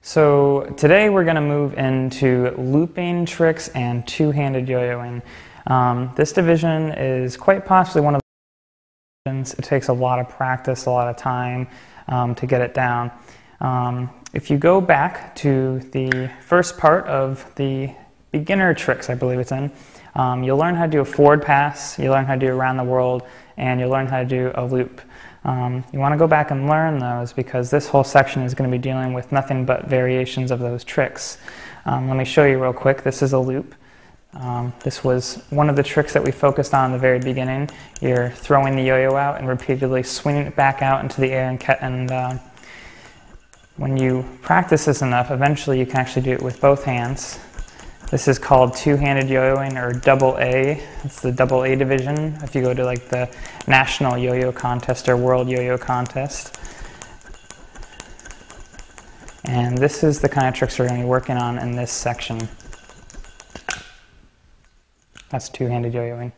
So today we're going to move into looping tricks and two-handed yo-yoing. This division is quite possibly one of the divisions. It takes a lot of practice, a lot of time to get it down. If you go back to the first part of the beginner tricks, I believe it's in, you'll learn how to do a forward pass, you'll learn how to do around the world, and you'll learn how to do a loop. You want to go back and learn those because this whole section is going to be dealing with nothing but variations of those tricks. Let me show you real quick. This is a loop. This was one of the tricks that we focused on in the very beginning. You're throwing the yo-yo out and repeatedly swinging it back out into the air, and when you practice this enough, eventually you can actually do it with both hands. This is called two-handed yo-yoing, or double A. It's the double A division if you go to like the National Yo-Yo Contest or World Yo-Yo Contest. And this is the kind of tricks we're going to be working on in this section. That's two-handed yo-yoing.